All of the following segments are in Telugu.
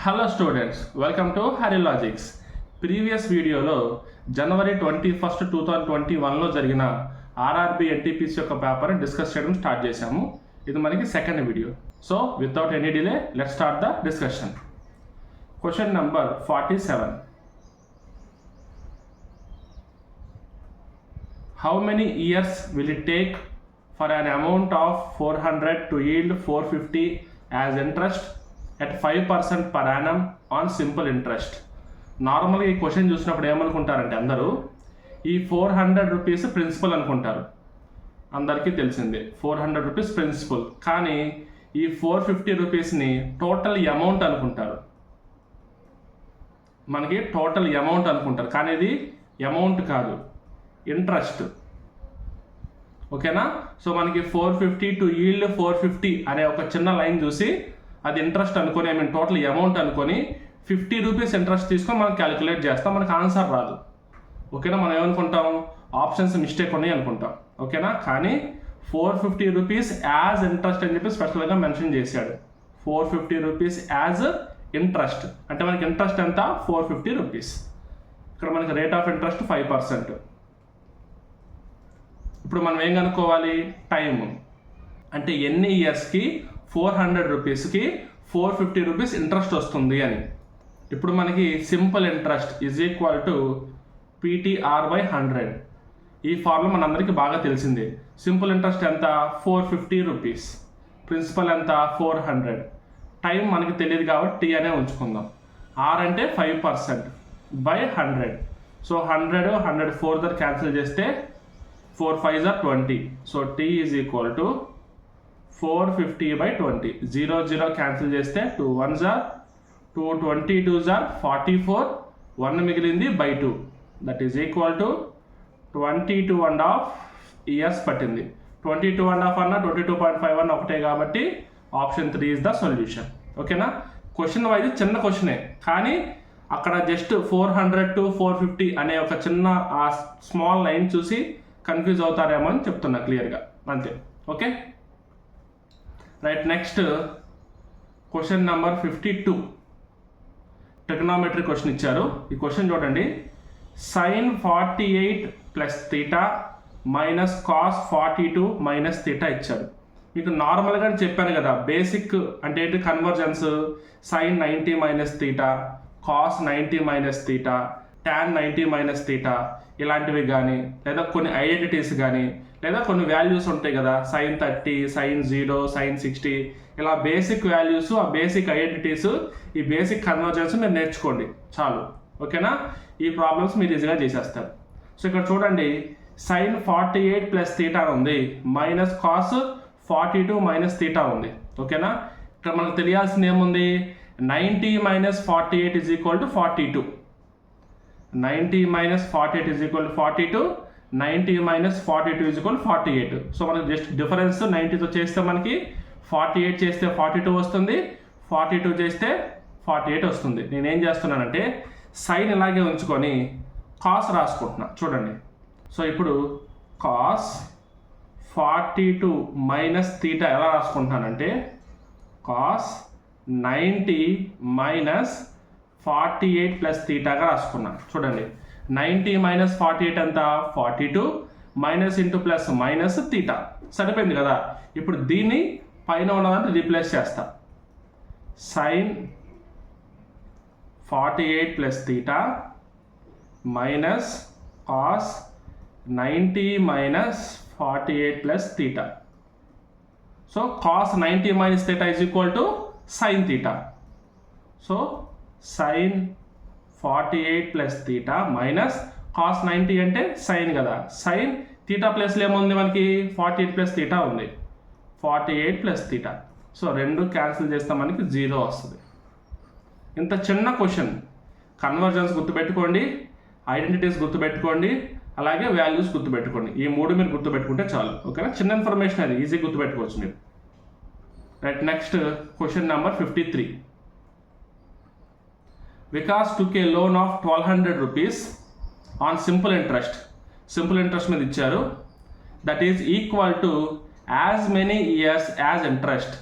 Hello students, welcome to Hari logics. Previous వీడియోలో జనవరి 21, 2021లో జరిగిన ఆర్ఆర్బి ఎన్టీపీసీ యొక్క పేపర్ డిస్కస్ చేయడం స్టార్ట్ చేశాము. ఇది మనకి second video. So without any delay let's start the discussion. Question number 47. How many years will it take for an amount of 400 to yield 450 as interest at 5% per annum on simple interest? నార్మల్గా ఈ క్వశ్చన్ చూసినప్పుడు ఏమనుకుంటారంటే అందరూ ఈ 400 రూపీస్ ప్రిన్సిపల్ అనుకుంటారు. అందరికీ తెలిసిందే 400 రూపీస్ ప్రిన్సిపల్, కానీ ఈ 450 రూపీస్ని టోటల్ అమౌంట్ అనుకుంటారు. మనకి టోటల్ అమౌంట్ అనుకుంటారు, కానీ ఇది అమౌంట్ కాదు, ఇంట్రెస్ట్. ఓకేనా? సో మనకి 450 టు ఈల్డ్ 450 అనే ఒక చిన్న లైన్ చూసి అది ఇంట్రెస్ట్ అనుకొని, టోటల్ అమౌంట్ అనుకొని 50 రూపీస్ ఇంట్రెస్ట్ తీసుకొని మనం క్యాలిక్యులేట్ చేస్తాం. మనకు ఆన్సర్ రాదు. ఓకేనా? మనం ఏమనుకుంటాం, ఆప్షన్స్ మిస్టేక్ ఉన్నాయి అనుకుంటాం. ఓకేనా? కానీ 450 రూపీస్ యాజ్ ఇంట్రెస్ట్ అని చెప్పి స్పెషల్గా మెన్షన్ చేశాడు. 450 రూపీస్ యాజ్ ఇంట్రెస్ట్ అంటే మనకి ఇంట్రెస్ట్ ఎంత, 450 రూపీస్. ఇక్కడ మనకి రేట్ ఆఫ్ ఇంట్రెస్ట్ 5%. ఇప్పుడు మనం ఏం కనుక్కోవాలి, టైము అంటే ఎన్ని ఇయర్స్కి 400 రూపీస్కి 450 రూపీస్ ఇంట్రెస్ట్ వస్తుంది అని. ఇప్పుడు మనకి simple interest is equal to PTR/100. ఈ ఫార్ములా మనందరికీ బాగా తెలిసిందే. సింపుల్ ఇంట్రెస్ట్ ఎంత, 450 రూపీస్, ప్రిన్సిపల్ ఎంత 400, టైం మనకి తెలియదు కాబట్టి T అనే ఉంచుకుందాం. R అంటే 5% బై 100. సో 100 100 4 క్యాన్సిల్ చేస్తే 4 5 are 20. So T is equal to 450/20. 0 0 cancel చేస్తే 2 1s are 2 22s are 44, 1 మిగిలింది by 2. That is equal to 22.5 years పట్టింది. 22.5 అన్న 22.5 అన్న ఒకటే కాబట్టి ఆప్షన్ 3 ఈజ్ ద సొల్యూషన్. ఓకేనా? క్వశ్చన్ వైజ్ చిన్న క్వశ్చనే, కానీ అక్కడ జస్ట్ 400 to 450 అనే ఒక చిన్న ఆ స్మాల్ లైన్ చూసి కన్ఫ్యూజ్ అవుతారేమో అని చెప్తున్నా క్లియర్గా, అంతే. Okay right. Next question number 52. Trigonometry question ఇచ్చారు. ఈ క్వశ్చన్ చూడండి. sin 48 plus theta minus cos 42 minus theta ఇచ్చారు. మీకు నార్మల్గా చెప్పాను కదా, బేసిక్ అంటే ఏంటి, conversions, sin 90 minus theta, cos 90 minus theta, tan 90 minus theta, ఇలాంటివి కానీ, లేదా కొన్ని ఐడెంటిటీస్ కానీ, లేదా కొన్ని వాల్యూస్ ఉంటాయి కదా, sin 30, sin 0, sin 60, ఇలా బేసిక్ వాల్యూస్, ఆ బేసిక్ ఐడెంటిటీస్, ఈ బేసిక్ కన్వర్జన్స్ మీరు నేర్చుకోండి చాలు. ఓకేనా? ఈ ప్రాబ్లమ్స్ మీరు ఈజీగా చేసేస్తారు. సో ఇక్కడ చూడండి, sin 48 ప్లస్ తీటా ఉంది, మైనస్ కాస్ 42 మైనస్ తీటా ఉంది. ఓకేనా? ఇక్కడ మనకు తెలియాల్సింది ఏముంది, 90 minus 48 is equal to 42. 90 minus 48 is equal to 42, 90 minus 42 is equal 48. So మనకి జస్ట్ డిఫరెన్స్ 90తో చేస్తే మనకి 48 చేస్తే 42 వస్తుంది, 42 చేస్తే 48 వస్తుంది. నేనేం చేస్తున్నానంటే సైన్ ఇలాగే ఉంచుకొని కాస్ రాసుకుంటున్నా చూడండి. సో ఇప్పుడు కాస్ 42 మైనస్ తీటా ఎలా రాసుకుంటున్నానంటే కాస్ 90 మైనస్ 48 ప్లస్ తీటాగా రాసుకున్నాను. చూడండి, 90 మైనస్ 48 ఎంత, 42, minus into plus minus theta, సరిపోయింది కదా. ఇప్పుడు దీన్ని పైన ఉన్నదాన్ని రీప్లేస్ చేస్తా. Sine 48 plus theta minus cos 90 minus 48 plus theta. So cos 90 minus theta is equal to sine theta. So sin 48 plus theta minus cos 90 అంటే సైన్ కదా, సైన్ తీటా ప్లస్లో ఏముంది మనకి 48 ప్లస్ తీటా ఉంది, 48 ప్లస్ తీటా. సో రెండు క్యాన్సిల్ చేస్తే మనకి 0 వస్తుంది. ఇంత చిన్న క్వశ్చన్, కన్వర్జన్స్ గుర్తుపెట్టుకోండి, ఐడెంటిటీస్ గుర్తుపెట్టుకోండి, అలాగే వాల్యూస్ గుర్తుపెట్టుకోండి. ఈ మూడు మీరు గుర్తుపెట్టుకుంటే చాలు. ఓకేనా? చిన్న ఇన్ఫర్మేషన్, అది ఈజీ గుర్తుపెట్టుకోవచ్చు మీరు. Right. Next question number 53. Vikas took a loan of 1200 rupees on simple interest. Simple interest మీద ఇచ్చారు. That is equal to as many years as interest.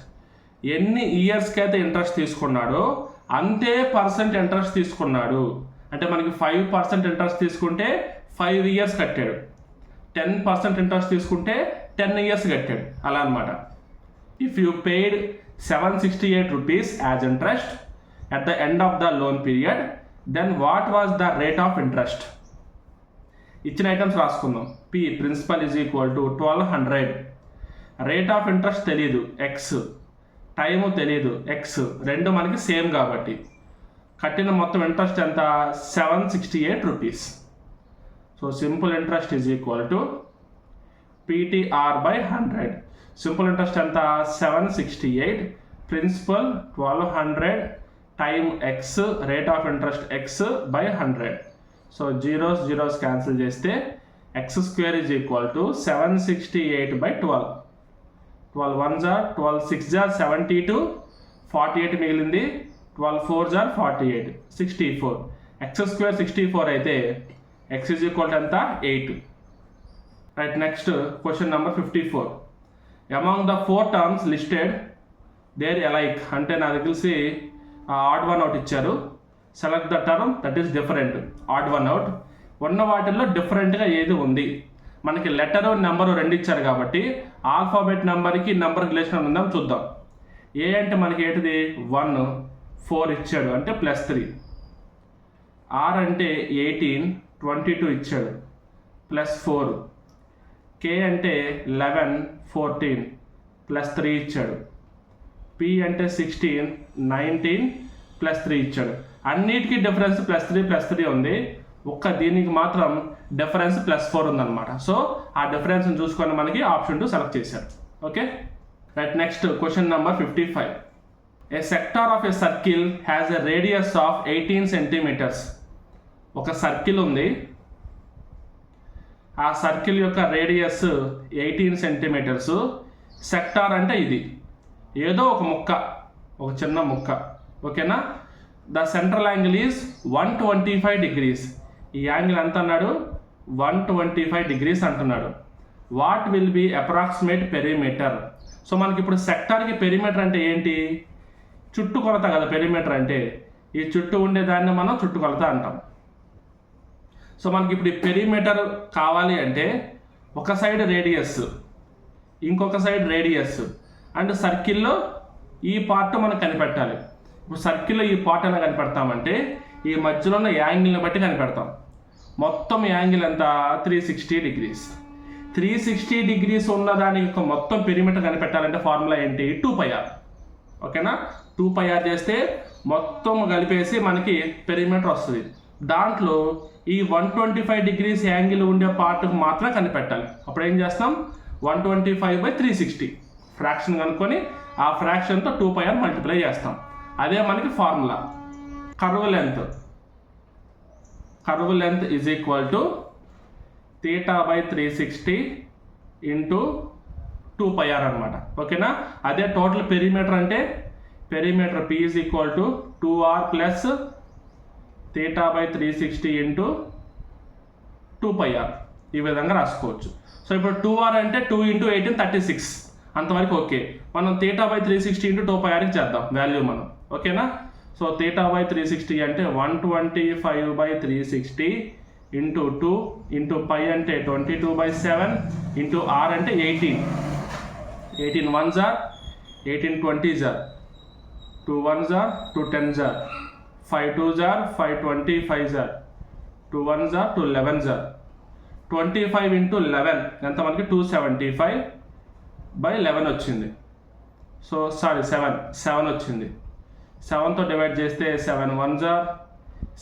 ఎన్ని ఇయర్స్కి అయితే ఇంట్రెస్ట్ తీసుకున్నాడో అంతే పర్సెంట్ ఇంట్రెస్ట్ తీసుకున్నాడు అంటే మనకి 5% ఇంట్రెస్ట్ తీసుకుంటే 5 years కట్టాడు, 10% ఇంట్రెస్ట్ తీసుకుంటే 10 years కట్టాడు, అలా అనమాట. If you paid 768 rupees as interest at the end of the loan period, then what was the rate of interest? ఇచ్చిన ఐటమ్స్ రాసుకుందాం. P principal is equal to 1200, rate of interest తెలియదు ఎక్స్, టైము తెలియదు ఎక్స్, రెండు మనకి సేమ్ కాబట్టి కట్టిన మొత్తం ఇంట్రెస్ట్ ఎంత 768 rupees. So simple interest is equal to PTR by 100. Simple interest ఎంత 768, principal 1200, time x, rate of interest x by 100. So zeros cancel చేస్తే x square is equal to 768 by 12. 12 1s are 12 6s are 72, 48 మిగిలింది, 12 4s are 48, 64. ఎక్స్ స్క్వేర్ 64 అయితే ఎక్స్ ఈజ్ ఈక్వల్ టు ఎంత 8. Right, next question number 54. Among the 4 terms listed there alike, అంటే నాకు తెలిసి ఆడ్ వన్ అవుట్ ఇచ్చారు. Select the term that is different, odd one out. ఉన్న వాటిల్లో డిఫరెంట్గా ఏది ఉంది? మనకి లెటరు నెంబరు రెండు ఇచ్చారు కాబట్టి ఆల్ఫాబెట్ నెంబర్కి నెంబర్ రిలేషన్ ఉందాం చూద్దాం. ఏ అంటే మనకి ఏంటిది 1, 4 ఇచ్చాడు అంటే +3. ఆర్ అంటే 18, 22 ఇచ్చాడు +4. కే అంటే 11, 14 +3 ఇచ్చాడు. పి అంటే 16, 19 +3 ఇచ్చాడు. అన్నిటికీ డిఫరెన్స్ +3 ఉంది, ఒక్క దీనికి మాత్రం డిఫరెన్స్ +4 ఉందన్నమాట. సో ఆ డిఫరెన్స్ని చూసుకొని మనకి ఆప్షన్ 2 సెలెక్ట్ చేశారు. Okay, right. Next question number 55. A sector of a circle has a radius of 18 centimeters. ఒక సర్కిల్ ఉంది, ఆ సర్కిల్ యొక్క రేడియస్ 18 centimeters. సెక్టార్ అంటే ఇది ఏదో ఒక ముక్క, ఒక చిన్న ముక్క, ఓకేనా. The central angle is 125 degrees. ఈ యాంగిల్ ఎంత అన్నాడు 125 degrees అంటున్నాడు. What will be approximate perimeter? So మనకి ఇప్పుడు సెక్టార్కి పెరిమీటర్ అంటే ఏంటి? చుట్టు కొలత కదా పెరిమీటర్ అంటే. ఈ చుట్టూ ఉండేదాన్ని మనం చుట్టు కొలత అంటాం. సో మనకి ఇప్పుడు ఈ పెరిమీటర్ కావాలి అంటే ఒక సైడ్ రేడియస్, ఇంకొక సైడ్ రేడియస్, అండ్ సర్కిల్లో ఈ పార్ట్ మనం కనిపెట్టాలి. ఇప్పుడు సర్కిల్లో ఈ పార్ట్ ఎలా కనిపెడతామంటే ఈ మధ్యలో ఉన్న యాంగిల్ని బట్టి కనిపెడతాం. మొత్తం యాంగిల్ ఎంత 360 degrees. 360 degrees ఉన్న దానికి మొత్తం పెరిమీటర్ కనిపెట్టాలంటే ఫార్ములా ఏంటి 2πr. ఓకేనా, 2πr చేస్తే మొత్తం కలిపేసి మనకి పెరిమీటర్ వస్తుంది. దాంట్లో ఈ 125 degrees యాంగిల్ ఉండే పార్ట్కి మాత్రం కనిపెట్టాలి. అప్పుడు ఏం చేస్తాం 125/360 ఫ్రాక్షన్ కనుక్కొని ఆ ఫ్రాక్షన్తో 2πr మల్టిప్లై చేస్తాం. అదే మనకి formula. Curve length is equal to θ/360 into 2πr అనమాట. ఓకేనా, అదే టోటల్ పెరిమీటర్ అంటే perimeter P is equal to 2r plus θ/360 into 2πr. ఈ విధంగా రాసుకోవచ్చు. సో ఇప్పుడు 2r అంటే 2 × 18 36 అంతవరకు ఓకే. మనం θ/360 ఇంటూ 2πrకి చేద్దాం వాల్యూ మనం. ఓకేనా, సో θ/360 అంటే 125/360 ఇంటూ 2 ఇంటూ π అంటే 22/7 ఇంటూ r అంటే 18. 18 1s are 18 20s are 2 1s are 2 10s are 5 2s are 5 25s are 2 1s are 2 11s are 25 into 11 ఎంత మనకి 275/11 వచ్చింది. సో సారీ 7 వచ్చింది. 7తో డివైడ్ చేస్తే 7 1s are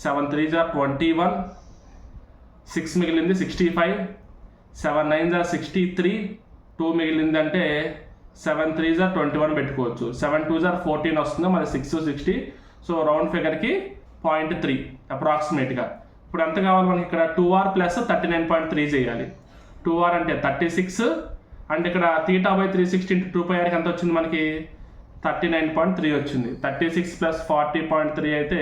7 3s are 21, 6 మిగిలింది 65, 7 9s are 63, 2 మిగిలింది అంటే 7 3s are 21 పెట్టుకోవచ్చు. 7 2s are 14 వస్తుంది, మరి 6 60. సో రౌండ్ ఫిగర్కి 0.3 అప్రాక్సిమేట్గా. ఇప్పుడు ఎంత కావాలి మనకి ఇక్కడ 2r ప్లస్ 39.3 చేయాలి. 2r అంటే 36 అండ్ ఇక్కడ θ/360 ఇంటూ 2πrకి ఎంత వచ్చింది మనకి 39.3 వచ్చింది. 36 ప్లస్ 40.3 అయితే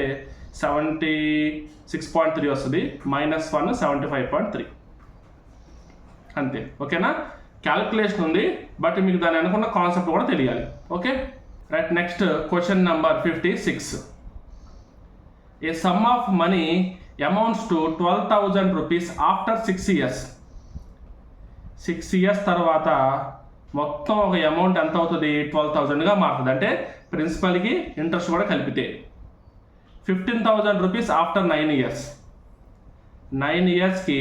76.3 వస్తుంది. -1 75.3 అంతే. ఓకేనా, క్యాలిక్యులేషన్ ఉంది బట్ మీకు దాని అనుకున్న కాన్సెప్ట్ కూడా తెలియాలి. Okay right. Next question number 56. A some of money amounts to 12,000 rupees after 6 years. 6 years తర్వాత మొత్తం ఒక అమౌంట్ ఎంత అవుతుంది? 12,000గా మారుతుంది. అంటే ప్రిన్సిపల్కి ఇంట్రెస్ట్ కూడా కలిపితే 15,000 రూపీస్ ఆఫ్టర్ 9 years. 9 yearsకి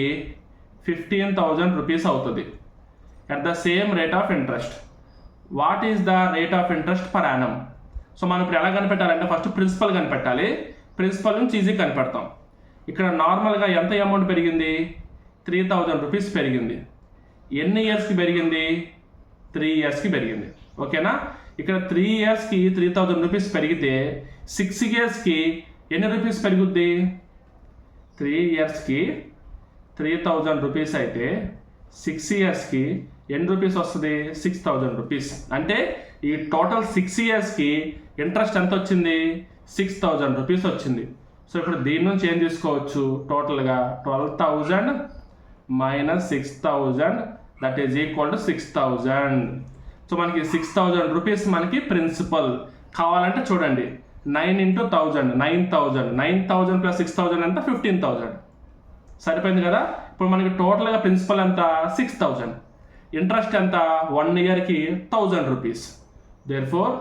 15,000 రూపీస్ అవుతుంది at the same rate of interest. What is the rate of interest per annum? So మనం ఇప్పుడు ఎలా కనిపెట్టాలంటే ఫస్ట్ ప్రిన్సిపల్ కనిపెట్టాలి. ప్రిన్సిపల్ నుంచి ఈజీ కనిపెడతాం. ఇక్కడ నార్మల్గా ఎంత అమౌంట్ పెరిగింది? 3,000 రూపీస్ పెరిగింది. ఎన్ని ఇయర్స్కి పెరిగింది? 3 yearsకి పెరిగింది. ఓకేనా? ఇక్కడ 3 yearsకి 3,000 రూపీస్ పెరిగితే 6 yearsకి ఎన్ని రూపీస్ పెరుగుద్ది? 3 yearsకి 3,000 రూపీస్ అయితే 6 yearsకి ఎన్ని రూపీస్ వస్తుంది? 6,000 రూపీస్. అంటే ఈ టోటల్ 6 yearsకి ఇంట్రెస్ట్ ఎంత వచ్చింది? 6,000 రూపీస్ వచ్చింది. సో ఇప్పుడు దీని నుంచి ఏం తీసుకోవచ్చు? టోటల్గా 12,000 minus 6,000 that is equal to 6,000. So మనకి 6,000 రూపీస్ మనకి ప్రిన్సిపల్. కావాలంటే చూడండి 9 into 1,000 9,000. 9,000 ప్లస్ 6,000 ఎంత? 15,000. సరిపోయింది కదా? ఇప్పుడు మనకి టోటల్గా ప్రిన్సిపల్ ఎంత? 6,000. ఇంట్రెస్ట్ ఎంత? 1 yearకి 1,000 rupees. Therefore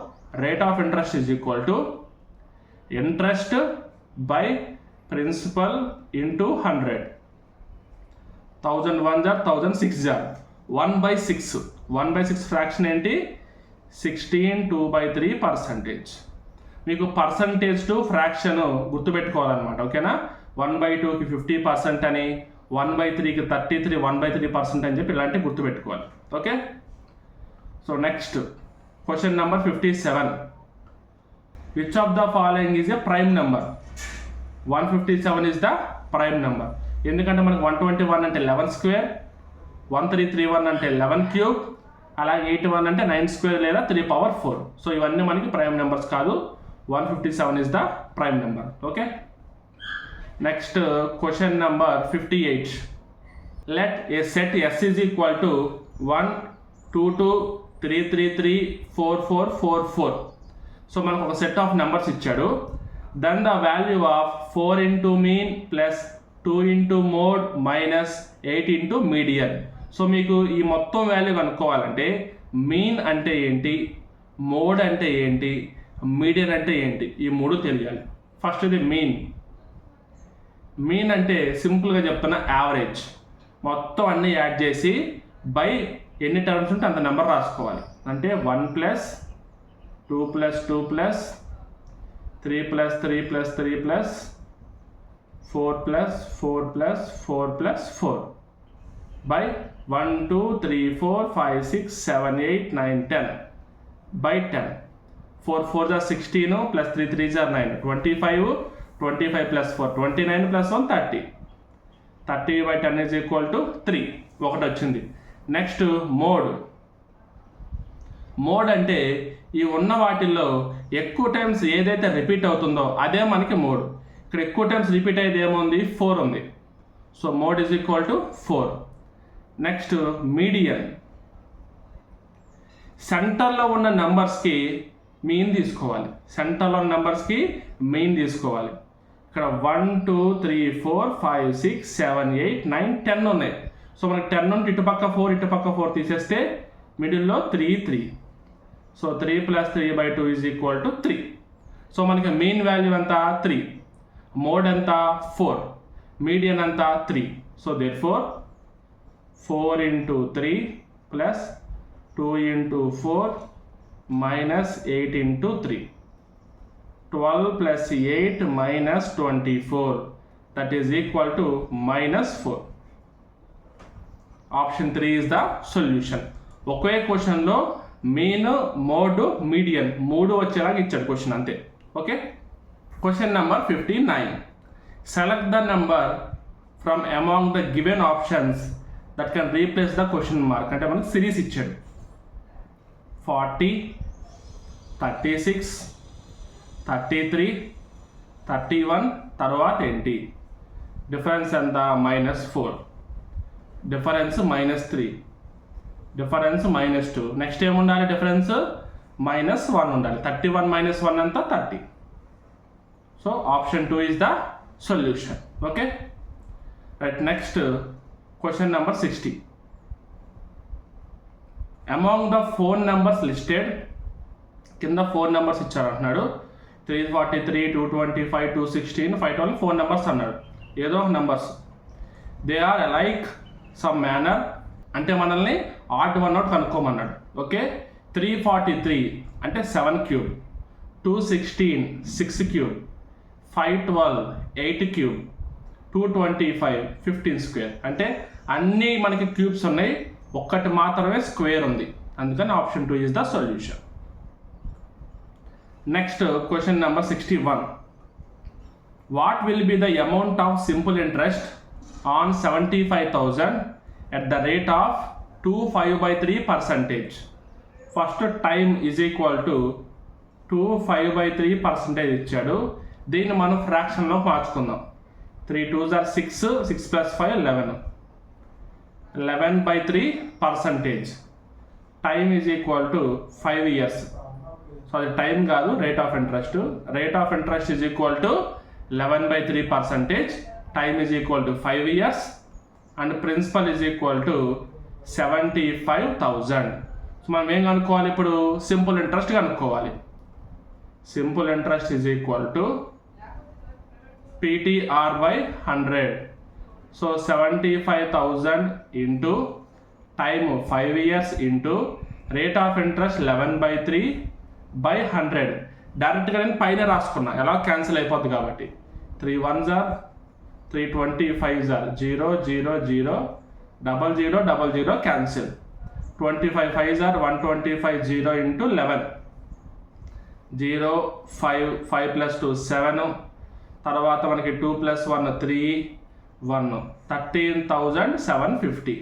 rate of interest is equal to interest by principal into 100. 1,001 జార్ 1,006 జార్ 1/6. 1/6 ఫ్రాక్షన్ ఏంటి? 16 2/3%. మీకు పర్సంటేజ్ టు ఫ్రాక్షన్ గుర్తుపెట్టుకోవాలన్నమాట. ఓకేనా? 1/2కి 50% అని, 1/3కి 33, 1/3% అని చెప్పి ఇలాంటివి గుర్తుపెట్టుకోవాలి. Okay? So next question number 57. Which of the following is a prime number? 157 is the prime number. ఎందుకంటే మనకు 121 అంటే 11 స్క్వేర్, 1331 అంటే 11 క్యూబ్, అలాగే 81 అంటే 9 స్క్వేర్ లేదా 3/4. సో ఇవన్నీ మనకి ప్రైమ్ నెంబర్స్ కాదు. 157 is the prime number. Okay? Next question number 58. Let a set S is equal to 1 2 2 3 3 3 4 4 4 4. So మనకు ఒక సెట్ ఆఫ్ నెంబర్స్ ఇచ్చాడు. Then the value of 4 into mean plus 2 into mode minus 8 into median. So మీకు ఈ మొత్తం వాల్యూ కనుక్కోవాలంటే మీన్ అంటే ఏంటి, మోడ్ అంటే ఏంటి, మీడియన్ అంటే ఏంటి, ఈ మూడు తెలియాలి. ఫస్ట్ ఇది మీన్. మీన్ అంటే సింపుల్గా చెప్తున్నా యావరేజ్. మొత్తం అన్నీ యాడ్ చేసి బై ఎన్ని టర్మ్స్ ఉంటే అంత నెంబర్ రాసుకోవాలి. అంటే 1 plus 2 plus 2 plus 3 plus 3 plus 3 plus 4 plus 4 plus 4 plus 4 by 1 2 3 4 5 6 7 8 9 10 by 10. 4 4 are 16 plus 3 3 are 9 25. 25 plus 4 29 plus 1 30. 30 by 10 is equal to 3. ఒకటి వచ్చింది. Next mode. మోడ్ అంటే ఈ ఉన్న వాటిల్లో ఎక్కువ టైమ్స్ ఏదైతే రిపీట్ అవుతుందో అదే మనకి మోడ్. ఇక్కడ ఎక్కువ టైమ్స్ రిపీట్ అయ్యేది ఏముంది? 4 ఉంది. So mode is equal to 4. Next median. సెంటర్లో ఉన్న నెంబర్స్కి మీన్ తీసుకోవాలి. సెంటర్లో ఉన్న నెంబర్స్కి మీన్ తీసుకోవాలి. ఇక్కడ 1 2 3 4 5 6 7 8 9 10 ఉన్నాయి. సో మనకి 10 నుండి ఇటుపక్క 4 ఇటుపక్క 4 తీసేస్తే మిడిల్లో 3 3. So 3 plus 3/2 is equal to 3. So మనకి మీన్ వాల్యూ ఎంత? 3. మోడ్ ఎంత? 4. మీడియన్ ఎంత? 3. So therefore 4 into 3 plus 2 into 4 minus 8 into 3. 12 plus 8 minus 24. That is equal to -4. Option 3 is the solution. ఒకే క్వశ్చన్లో మీన్, మోడ్, మీడియన్ మూడు వచ్చేలాగా ఇచ్చాడు క్వశ్చన్ అంతే. Okay? Question number 59. Select the number from among the given options that can replace the question mark. అంటే మనకు సిరీస్ ఇచ్చాడు 40 36 33 31 తర్వాత ఏంటి? డిఫరెన్స్ ఎంత? -4. డిఫరెన్స్ -3. డిఫరెన్స్ -2. నెక్స్ట్ ఏముండాలి? డిఫరెన్స్ -1 ఉండాలి. 31 - 1 ఎంత? 30. So option 2 is the solution. Okay, right. Next, question number 60. Among the phone numbers listed, కింద 4 నెంబర్స్ ఇచ్చారు అంటున్నాడు. 343, 225, 216, 512 4 నెంబర్స్ అన్నాడు. ఏదో ఒక numbers, they are like some manner అంటే మనల్ని ఆడ్ వన్ అవుట్ కనుక్కోమన్నాడు. ఓకే, 343 అంటే 7 క్యూబ్, 216 6 క్యూబ్, 512 8 క్యూబ్, 225 15 స్క్వేర్. అంటే అన్నీ మనకి క్యూబ్స్ ఉన్నాయి, ఒక్కటి మాత్రమే స్క్వేర్ ఉంది. అందుకని option 2 is the solution. Next, question number 61. What will be the amount of simple interest on 75,000 at the rate of 2/5/3%? First, time is equal to 2/5/3% ఇచ్చాడు. దీన్ని మనం ఫ్రాక్షన్లో మార్చుకుందాం. 3 2s are 6, 6 plus 5 11, 11/3%. Time is equal to 5 years. So అది టైం కాదు, rate of interest. Rate of interest is equal to 11/3%. Time is equal to 5 years and principal is equal to 75,000. So మనం ఏం కనుక్కోవాలి ఇప్పుడు? సింపుల్ ఇంట్రెస్ట్ కనుక్కోవాలి. Simple interest is equal to PTR/100. So 75,000 into time 5 years into rate of interest 11/3/100. డైరెక్ట్గా నేను పైన రాసుకున్నా, ఎలా క్యాన్సిల్ అయిపోద్ది కాబట్టి. 3 1s are 3 25s are 0 0 0 0 0 0 0 cancel. 25 5s are 125 0 into 11 0 5 5 plus 2 7, తర్వాత మనకి 2 plus 1 3 1 13,750.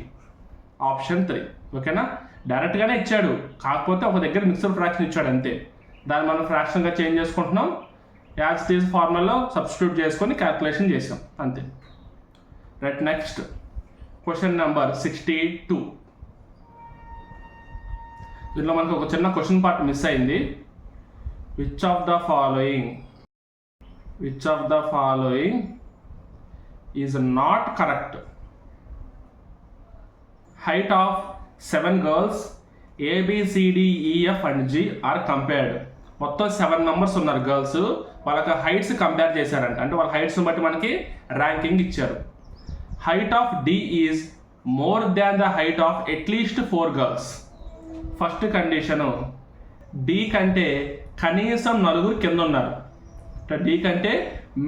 ఆప్షన్ 3. ఓకేనా, డైరెక్ట్గానే ఇచ్చాడు, కాకపోతే ఒక దగ్గర మిక్స్డ్ ఫ్రాక్షన్ ఇచ్చాడు అంతే. దాన్ని మనం ఫ్రాక్షన్గా చేంజ్ చేసుకుంటున్నాం, యాజ్ ఇట్ ఈజ్ ఫార్ములాలో సబ్స్టిట్యూట్ చేసుకొని క్యాల్కులేషన్ చేసాం అంతే. రైట్. Next, question number 62. దీనిలో మనకు ఒక చిన్న క్వశ్చన్ పార్ట్ మిస్ అయింది. Which of the following is not correct? Height of 7 girls ABCDEF and G are compared. మొత్తం 7 మెంబర్స్ ఉన్నారు గర్ల్స్, వాళ్ళకి హైట్స్ కంపేర్ చేశారంట. అంటే వాళ్ళ హైట్స్ని బట్టి మనకి ర్యాంకింగ్ ఇచ్చారు. Height of D is more than the height of at least 4 girls. First condition, D కంటే కనీసం 4 కింద ఉన్నారు. D కంటే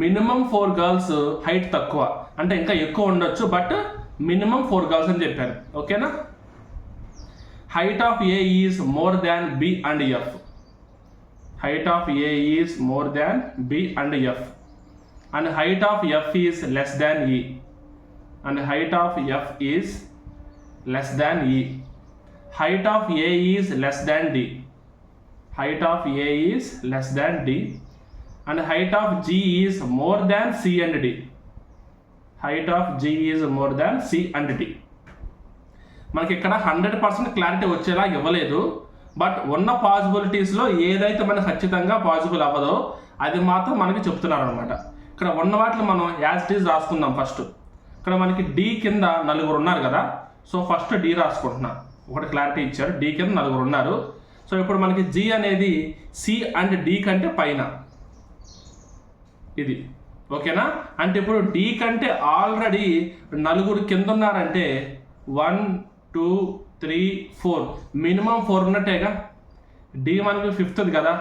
మినిమం 4 girls హైట్ తక్కువ, అంటే ఇంకా ఎక్కువ ఉండొచ్చు, బట్ మినిమం 4 girls అని చెప్పారు. ఓకేనా. Height of A is more than B and F. Height of A is more than B and F. And height of F is less than E. And height of F is less than E. Height of A is less than D. Height of A is less than D. And height of G is more than C and D. Height of G is more than C and D. మనకి ఇక్కడ 100% క్లారిటీ వచ్చేలా ఇవ్వలేదు, బట్ ఉన్న పాసిబిలిటీస్లో ఏదైతే మనకు ఖచ్చితంగా పాసిబుల్ అవ్వదో అది మాత్రం మనకి చెప్తున్నారు అనమాట. ఇక్కడ ఉన్న వాటిని మనం యాజ్ ఇట్ ఈజ్ రాసుకుందాం. ఫస్ట్ ఇక్కడ మనకి D కింద 4 ఉన్నారు కదా, సో ఫస్ట్ D రాసుకుంటున్నా. ఒకటి క్లారిటీ ఇచ్చారు, D కింద 4 ఉన్నారు. సో ఇప్పుడు మనకి G అనేది C అండ్ D కంటే పైన ఇది. ఓకేనా, అంటే ఇప్పుడు D కంటే ఆల్రెడీ 4 కింద ఉన్నారంటే 1 2 3 4 మినిమం 4 ఉన్నట్టేగా. D మనకి 5th కదా,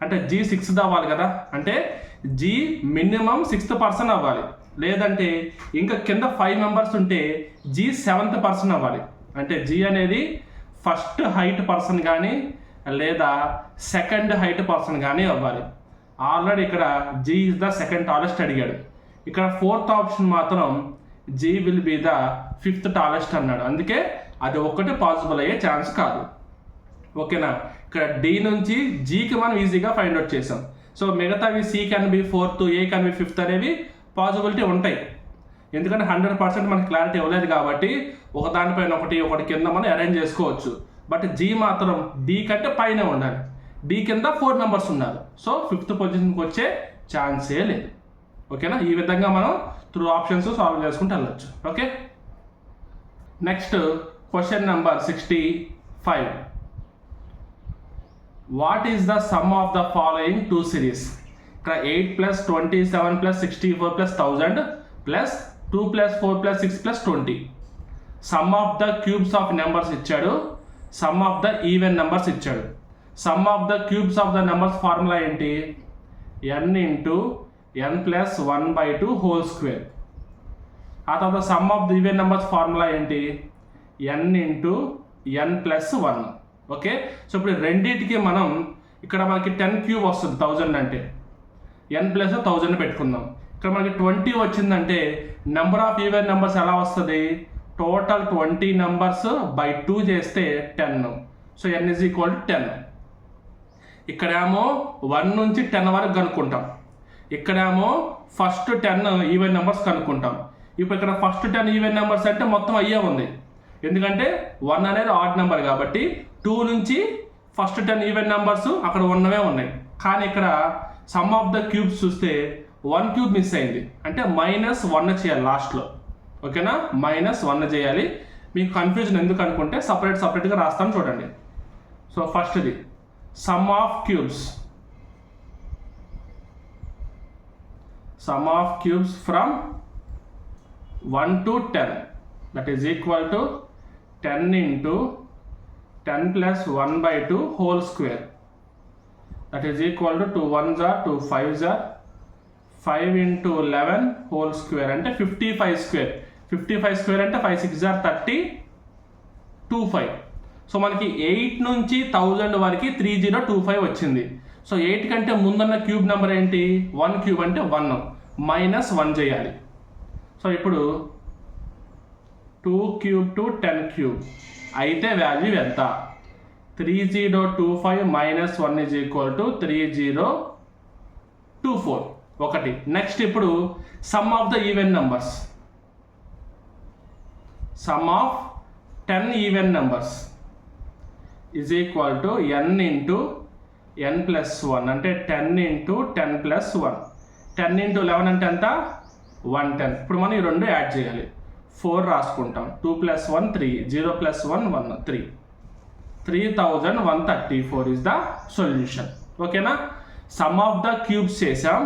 అంటే G 6th అవ్వాలి కదా, అంటే G మినిమం 6th పర్సన్ అవ్వాలి. లేదంటే ఇంకా కింద 5 మెంబర్స్ ఉంటే G 7th పర్సన్ అవ్వాలి. అంటే G అనేది ఫస్ట్ హైట్ పర్సన్ కానీ లేదా సెకండ్ హైట్ పర్సన్ కానీ అవ్వాలి. ఆల్రెడీ ఇక్కడ G is the second tallest అడిగాడు. ఇక్కడ 4th ఆప్షన్ మాత్రం G will be the 5th tallest అన్నాడు. అందుకే అది ఒక్కటే పాసిబుల్ అయ్యే ఛాన్స్ కాదు. ఓకేనా, ఇక్కడ D నుంచి Gకి మనం ఈజీగా ఫైండ్ అవుట్ చేసాం. సో మిగతావి C can be 4th, A can be 5th అనేవి పాసిబిలిటీ ఉంటాయి. ఎందుకంటే 100% మనకి క్లారిటీ ఇవ్వలేదు కాబట్టి ఒకదానిపైన ఒకటి కింద మనం అరేంజ్ చేసుకోవచ్చు. బట్ G మాత్రం D కంటే పైన ఉండాలి. డి కింద 4 నెంబర్స్ ఉన్నారు. సో 5th పొజిషన్కి వచ్చే ఛాన్సే లేదు. ఓకేనా, ఈ విధంగా మనం త్రూ ఆప్షన్స్ సాల్వ్ చేసుకుంటూ వెళ్ళొచ్చు. Okay, next question number 65. What is the sum of the following 2 series? ఇక్కడ 8 + 27 + 64 + 1000 plus 2 + 4 + 6 + 20. Sum of the cubes of numbers ఇచ్చాడు, sum of the even numbers ఇచ్చాడు. Sum of the cubes of the numbers formula ఏంటి? n × n + 1/2 whole square. ఆ తర్వాత sum of the even numbers formula ఏంటి? n × n + 1. ఓకే, సో ఇప్పుడు రెండింటికి మనం ఇక్కడ మనకి 10 క్యూబ్ వస్తుంది 1000 అంటే, n + 1000 పెట్టుకుందాం. ఇక్కడ మనకి 20 వచ్చిందంటే నెంబర్ ఆఫ్ ఈవెన్ నెంబర్స్ ఎలా వస్తుంది? టోటల్ 20 నెంబర్స్ బై 2 చేస్తే 10. So n = 10. ఇక్కడేమో 1 నుంచి 10 వరకు కనుక్కుంటాం, ఇక్కడేమో ఫస్ట్ 10 ఈవెన్ నెంబర్స్ కనుక్కుంటాం. ఇప్పుడు ఇక్కడ ఫస్ట్ 10 ఈవెన్ నెంబర్స్ అంటే మొత్తం అయ్యే ఉంది, ఎందుకంటే 1 అనేది ఆడ్ నెంబర్ కాబట్టి 2 నుంచి ఫస్ట్ 10 ఈవెన్ నెంబర్స్ అక్కడ ఉన్నవే ఉన్నాయి. కానీ ఇక్కడ సమ్ ఆఫ్ ద క్యూబ్స్ చూస్తే 1 క్యూబ్ మిస్ అయింది, అంటే -1 చేయాలి లాస్ట్లో. ఓకేనా, -1 చేయాలి. మీకు కన్ఫ్యూజన్ ఎందుకు అనుకుంటే సపరేట్గా రాస్తాను చూడండి. సో ఫస్ట్ది some of cubes from 1 to 10, that is equal to 10 × 10 + 1/2 whole square, that is equal to 2 1s are 2 5s are 5 × 11 whole square అంటే 55 square. 55 square అంటే 5 6s are 30 25. సో మనకి 8 నుంచి 1000 వరకు 3025 వచ్చింది. సో 8 కంటే ముందున్న క్యూబ్ నెంబర్ ఏంటి? 1 క్యూబ్ అంటే 1, -1 చేయాలి. సో ఇప్పుడు 2 క్యూబ్ టు 10 క్యూబ్ అయితే వాల్యూ ఎంత? 3025 - 1 = 3024. ఒకటి. నెక్స్ట్ ఇప్పుడు some of the even numbers, some of 10 even numbers is equal to n × n + 1 అంటే 10 × 10 + 1. 10 × 11 అంటే ఎంత? 110. ఇప్పుడు మనం ఈ రెండు యాడ్ చేయాలి. 4 రాసుకుంటాం. 2 + 1 3, 0 + 1 1 3. 3134 ఇస్ ద సొల్యూషన్. ఓకేనా, సమ్ ఆఫ్ ద క్యూబ్స్ చేసాం,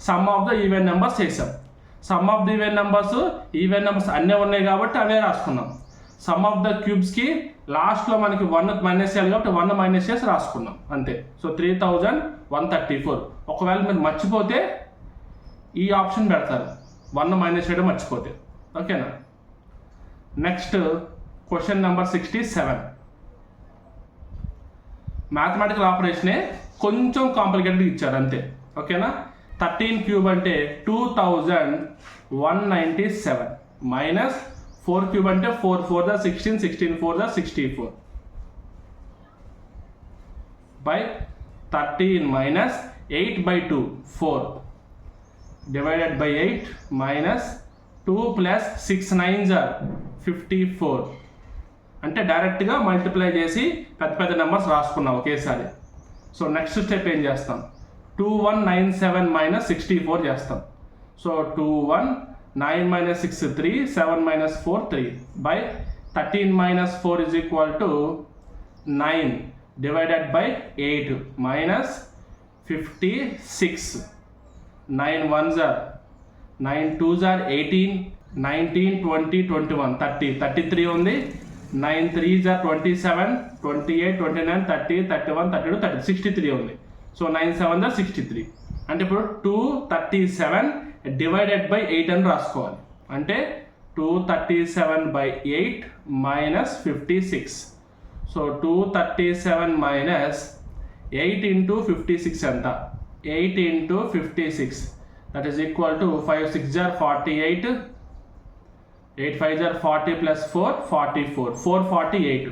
sum of the even numbers చేసాం. Sum of the even numbers అన్నీ ఉన్నాయి కాబట్టి అవే రాసుకున్నాం. సమ్ ఆఫ్ ద క్యూబ్స్కి లాస్ట్లో మనకి 1 మైనస్ చేయాలి కాబట్టి 1 మైనస్ చేసి రాసుకున్నాం అంతే. సో 3134. ఒకవేళ మీరు మర్చిపోతే ఈ ఆప్షన్ పెడతారు, 1 మైనస్ చేయడం మర్చిపోతే. ఓకేనా, నెక్స్ట్ క్వశ్చన్ నెంబర్ 67. మ్యాథమెటికల్ ఆపరేషనే కొంచెం కాంప్లికేటెడ్ ఇచ్చారు అంతే. ఓకేనా, 13 క్యూబ్ అంటే 2197 మైనస్ 4 క్యూబ్ అంటే 4 4 the 16, 16 4 the 64 by 13 minus 8/2 4 divided by 8 minus 2 + 6 9s are 54 అంటే డైరెక్ట్గా మల్టిప్లై చేసి పెద్ద పెద్ద నెంబర్స్ రాసుకున్నాం ఒకేసారి. సో నెక్స్ట్ స్టెప్ ఏం చేస్తాం? 2197 - 64 చేస్తాం. So 21 9 - 6 3 7 - 4 3 by 13 - 4 is equal to 9 divided by 8 minus 56. 9 1s are 9 2s are 18, 19 20 21 30 33 ఉంది. 9 3s are 27, 28 29 30 31 32 30 63 ఉంది. సో 9 7s are 63 అంటే ఇప్పుడు 237 డివైడెడ్ బై 8 అని రాసుకోవాలి. అంటే 237/8 మైనస్ 56. సో 237 మైనస్ 8 × 56 ఎంత? 8 × 56 that is equal to 5 6s are 48, 8 5s are 40 + 4 44 448.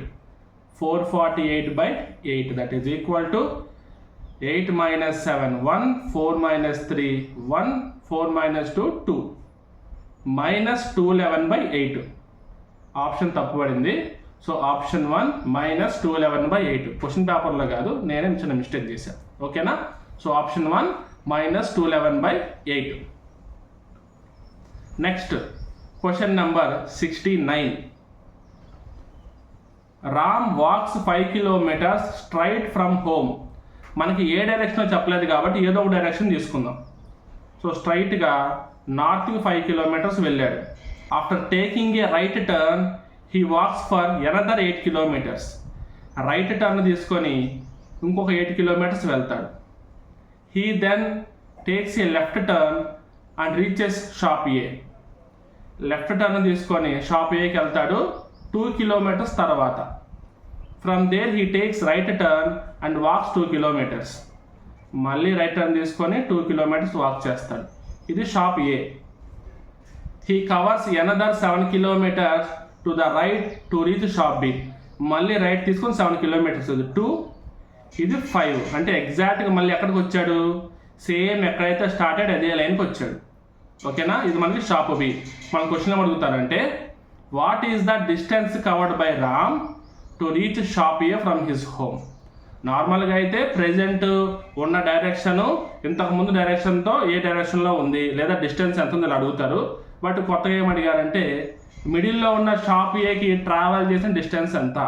448/8 that is equal to 8 minus 7 1, 4 minus 3 1, 4 minus 2 2 minus 211/8. Option తప్పుపడింది. So option 1 minus 211/8. క్వశ్చన్ పేపర్లో కాదు, నేనే చిన్న మిస్టేక్ చేశాను. ఓకేనా? So option 1 minus 211/8. Next question number 69. Ram walks 5 kilometres straight from home. మనకి ఏ డైరెక్షన్ చెప్పలేదు కాబట్టి ఏదో ఒక డైరెక్షన్ తీసుకుందాం. సో స్ట్రైట్గా నార్త్కి 5 కిలోమీటర్స్ వెళ్ళాడు. After taking a right turn he walks for another 8 kilometers. Right turn తీసుకొని ఇంకొక 8 కిలోమీటర్స్ వెళ్తాడు. He then takes a left turn and reaches shop A. Left turn తీసుకొని షాప్ ఏకి వెళ్తాడు 2 కిలోమీటర్స్ తర్వాత. From there he takes right turn and walks 2 kilometers. మళ్ళీ రైట్ టర్న్ తీసుకొని 2 కిలోమీటర్స్ వాక్ చేస్తాడు. ఇది shop A. He covers another 7 kilometres to the right to reach shop B. మళ్ళీ రైట్ తీసుకొని 7 కిలోమీటర్స్. ఇది 2, ఇది 5. అంటే ఎగ్జాక్ట్గా మళ్ళీ ఎక్కడికి వచ్చాడు? సేమ్ ఎక్కడైతే స్టార్ట్ అయ్యాడు అదే లైన్కి వచ్చాడు. ఓకేనా? ఇది మనకి షాప్ బి. మన క్వశ్చన్ ఏం అడుగుతారంటే what is the distance covered by Ram to reach shop A from his home. నార్మల్గా అయితే ప్రెజెంట్ ఉన్న డైరెక్షను ఇంతకుముందు డైరెక్షన్తో ఏ డైరెక్షన్లో ఉంది లేదా డిస్టెన్స్ ఎంత ఉందని అడుగుతారు. బట్ కొత్తగా ఏం అడిగారంటే మిడిల్లో ఉన్న షాప్ ఏకి ట్రావెల్ చేసిన డిస్టెన్స్ ఎంత,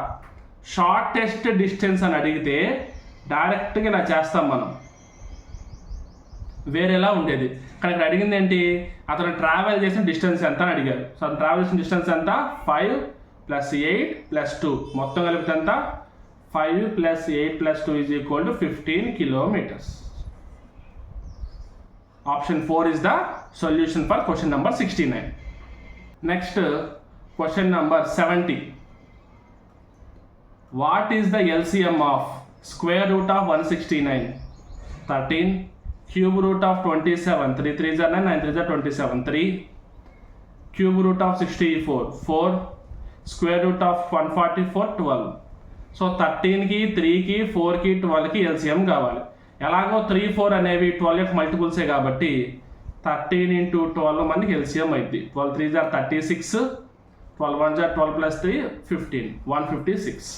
షార్టెస్ట్ డిస్టెన్స్ అని అడిగితే డైరెక్ట్గా ఇలా చేస్తాం మనం, వేరేలా ఉండేది. కానీ ఇక్కడ అడిగింది ఏంటి? అతను ట్రావెల్ చేసిన డిస్టెన్స్ ఎంత అని అడిగారు. సో అతను ట్రావెల్ చేసిన డిస్టెన్స్ ఎంత? 5 + 8 + 2 మొత్తం కలిపితే ఎంత? 5 + 8 + 2 = 15 kilometers. Option 4 is the solution for question number 69. Next, question number 70. What is the LCM of square root of 169? 13. Cube root of 27. 3 3s are 9, 9 3s are 27. 3. Cube root of 64. 4. Square root of 144. 12. So 13కి 3కి 4కి 12కి ఎల్సిఎం కావాలి. ఎలాగో 3 4 అనేవి 12 మల్టిపుల్సే కాబట్టి 13 × 12 మనకి ఎల్సిఎం అయింది. 12 3s are 36, 12 1s are 12 + 3 15, 156.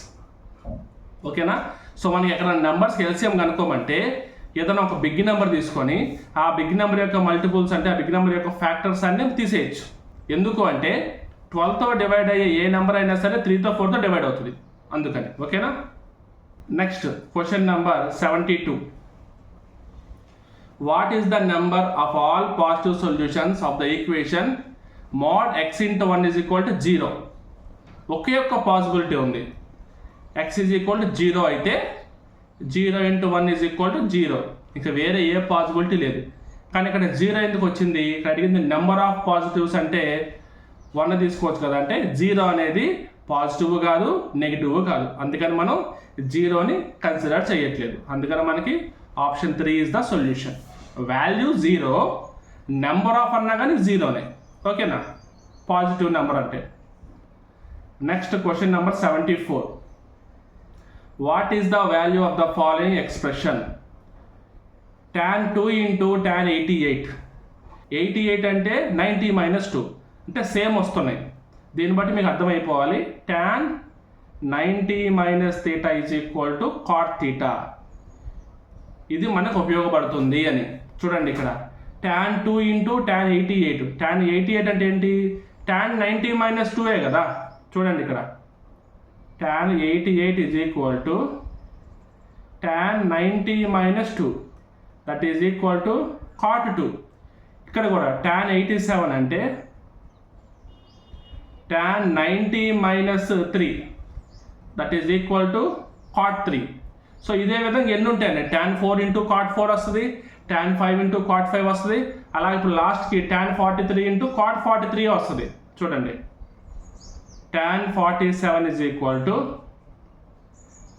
ఓకేనా? సో మనకి ఎక్కడ నెంబర్స్కి ఎల్సిఎం కనుక్కోమంటే ఏదైనా ఒక బిగ్ నెంబర్ తీసుకొని ఆ బిగ్ నెంబర్ యొక్క మల్టిపుల్స్ అంటే ఆ బిగ్ నెంబర్ యొక్క ఫ్యాక్టర్స్ అన్ని తీసేయచ్చు. ఎందుకు అంటే 12తో డివైడ్ అయ్యే ఏ నెంబర్ అయినా సరే 3తో 4తో డివైడ్ అవుతుంది, అందుకని. ఓకేనా? Next question number 72. What is the number of all positive solutions of the equation mod x × 1 = 0? ఒకే ఒక్క పాసిబిలిటీ ఉంది. x = 0 అయితే 0 × 1 = 0. ఇంకా వేరే ఏ పాసిబిలిటీ లేదు. కానీ ఇక్కడ 0 ఎందుకు వచ్చింది? ఇక్కడ అడిగింది నెంబర్ ఆఫ్ పాజిటివ్స్ అంటే 1 తీసుకోవచ్చు కదా. అంటే 0 అనేది పాజిటివ్ కాదు, నెగిటివ్ కాదు. అందుకని మనం 0ని కన్సిడర్ చేయట్లేదు. అందుకని మనకి option 3 is the solution. Value 0, number of అన్నా కానీ 0నే. ఓకేనా? పాజిటివ్ నెంబర్ అంటే. Next question number 74. What is the value of the following expression? tan 2 × tan 88. 88 అంటే 90 - 2 అంటే సేమ్ వస్తున్నాయి. దీన్ని బట్టి మీకు అర్థమైపోవాలి tan 90 - θ = cot θ. ఇది మనకు ఉపయోగపడుతుంది అని. చూడండి ఇక్కడ tan 2 × tan 88. tan 88 అంటే ఏంటి? tan 90 - 2 కదా. చూడండి ఇక్కడ tan 88 = tan 90 - 2 that is equal to cot 2. ఇక్కడ కూడా tan 87 అంటే tan 90 - 3 that is equal to cot 3. So ఇదే విధంగా ఎన్ని ఉంటాయండి? tan 4 × cot 4 వస్తుంది, tan 5 × cot 5 వస్తుంది. అలాగే ఇప్పుడు లాస్ట్కి tan 43 × cot 43 వస్తుంది. చూడండి tan 47 =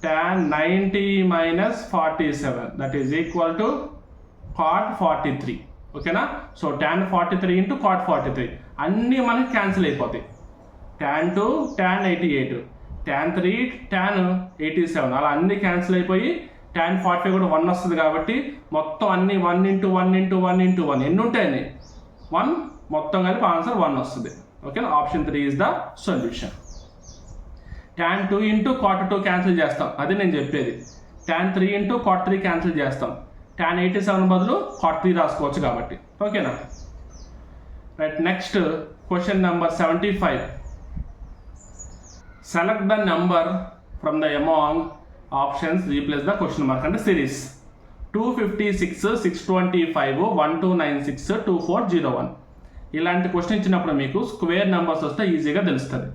tan 90 - 47 that is equal to cot 43. ఓకేనా? సో tan 43 × cot 43 అన్నీ మనకి క్యాన్సిల్ అయిపోతాయి. tan 2 tan 88, tan 3 tan 87 అలా అన్నీ క్యాన్సిల్ అయిపోయి tan 45 కూడా 1 వస్తుంది. కాబట్టి మొత్తం అన్ని 1 × 1 × 1 × 1 ఎన్ని ఉంటాయండి? 1 మొత్తం కలిపి ఆన్సర్ 1 వస్తుంది. ఓకేనా? Option 3 is the solution. tan 2 into cot 2 cancel చేస్తాం, అది నేను చెప్పేది. tan 3 ఇంటూ cot 3 క్యాన్సిల్ చేస్తాం, tan 87 బదులు cot 3 రాసుకోవచ్చు కాబట్టి. ఓకేనా? Right, next question number 75. Select the number from the among options, replace the question mark అంటే సిరీస్. 256, 625, 1296, 2401. ఇలాంటి క్వశ్చన్ ఇచ్చినప్పుడు మీకు స్క్వేర్ నెంబర్స్ వస్తే ఈజీగా తెలుస్తుంది.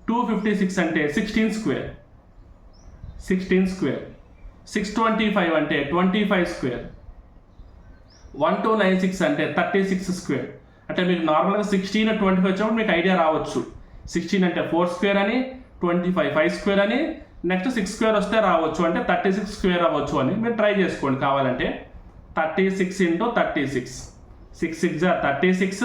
256 అంటే 16 స్క్వేర్, 16 స్క్వేర్. 625 అంటే 25 స్క్వేర్. 1296 అంటే 36 స్క్వేర్. అంటే మీకు నార్మల్గా 16 25 వచ్చినప్పుడు మీకు ఐడియా రావచ్చు. 16 అంటే 4 స్క్వేర్ అని, 25 5 స్క్వేర్ అని, నెక్స్ట్ 6 స్క్వేర్ వస్తే రావచ్చు అంటే 36 స్క్వేర్ అవ్వచ్చు అని మీరు ట్రై చేసుకోండి కావాలంటే. 36 into 36, 6 6 are 36,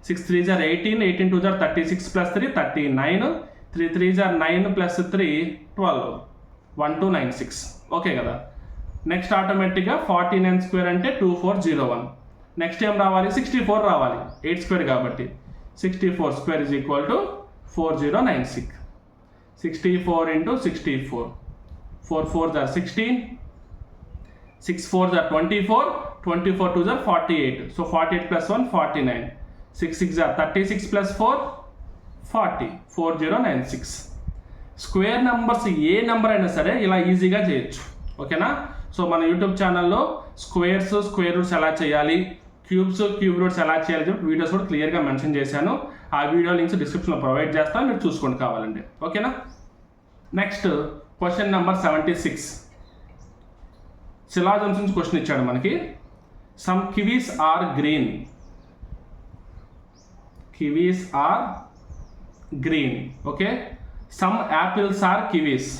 6 3 are 18, 18 2 are 36 plus 3 39, 3 3 are 9 plus 3 12, 1296. Okay కదా? నెక్స్ట్ ఆటోమేటిక్గా 49 స్క్వేర్ అంటే 2401. నెక్స్ట్ ఏం రావాలి? 64 రావాలి, 8 స్క్వేర్ కాబట్టి. 64 square is equal to 4096. 64 into 64, 4 4s are 16, 6 4s are 24, 24 2s are 48. So 48 plus 1 49, 6 6 are 36 plus 4 40, 4096. Square numbers A number అయినా సరే ఇలా ఈజీగా చేయొచ్చు. ఓకేనా? సో మన యూట్యూబ్ ఛానల్లో స్క్వేర్స్, స్క్వేర్ రూట్స్ ఎలా చేయాలి, క్యూబ్స్, క్యూబ్ రూట్స్ ఎలా చేయాలి చెప్పి వీడియోస్ కూడా క్లియర్గా మెన్షన్ చేశాను. ఆ వీడియో లింక్స్ డిస్క్రిప్షన్లో ప్రొవైడ్ చేస్తాను, మీరు చూసుకోండి కావాలండి. ఓకేనా? Next question number 76. సిలాజమ్స్ నుంచి క్వశ్చన్ ఇచ్చాడు మనకి. Some kiwis are green, kiwis are green. Okay, some apples are kiwis,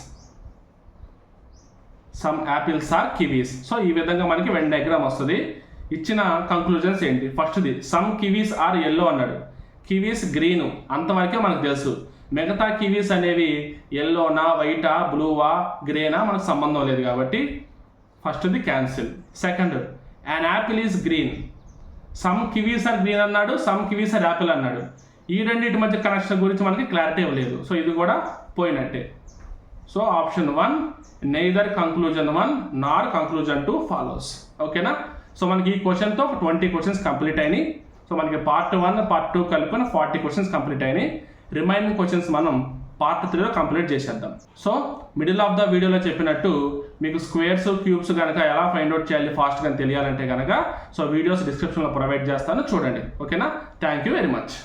some apples are kiwis. So ఈ విధంగా మనకి వెన్ డయాగ్రామ్ వస్తుంది. ఇచ్చిన కంక్లూజన్స్ ఏంటి? ఫస్ట్ది సమ్ కివీస్ ఆర్ ఎల్లో అన్నాడు, కివీస్ గ్రీన్, అంతవరకే మనకు తెలుసు. మిగతా కివీస్ అనేవి ఎల్లోనా, వైటా, బ్లూవా, గ్రేనా మనకు సంబంధం లేదు కాబట్టి ఫస్ట్ది cancel. Second, an apple is green, some kiwis are green అన్నాడు, సమ్ కివీస్ ఆర్ యాపిల్ అన్నాడు. ఈ రెండింటి మధ్య కనెక్షన్ గురించి మనకి క్లారిటీ ఇవ్వలేదు, సో ఇది కూడా పోయినట్టే. సో ఆప్షన్ 1, నెయిదర్ కంక్లూజన్ 1 నార్ కంక్లూజన్ 2 ఫాలోస్. ఓకేనా? సో మనకి ఈ క్వశ్చన్తో 20 క్వశ్చన్స్ కంప్లీట్ అయినాయి. సో మనకి పార్ట్ 1, పార్ట్ 2 కలుపుకొని 40 క్వశ్చన్స్ కంప్లీట్ అయినాయి. రిమైనింగ్ క్వశ్చన్స్ మనం పార్ట్ 3లో కంప్లీట్ చేసేద్దాం. సో మిడిల్ ఆఫ్ ద వీడియోలో చెప్పినట్టు మీకు స్క్వేర్స్, క్యూబ్స్ కనుక ఎలా ఫైండ్ అవుట్ చేయాలి ఫాస్ట్గా తెలియాలంటే కనుక సో వీడియోస్ డిస్క్రిప్షన్లో ప్రొవైడ్ చేస్తాను, చూడండి. ఓకేనా? Thank you very much.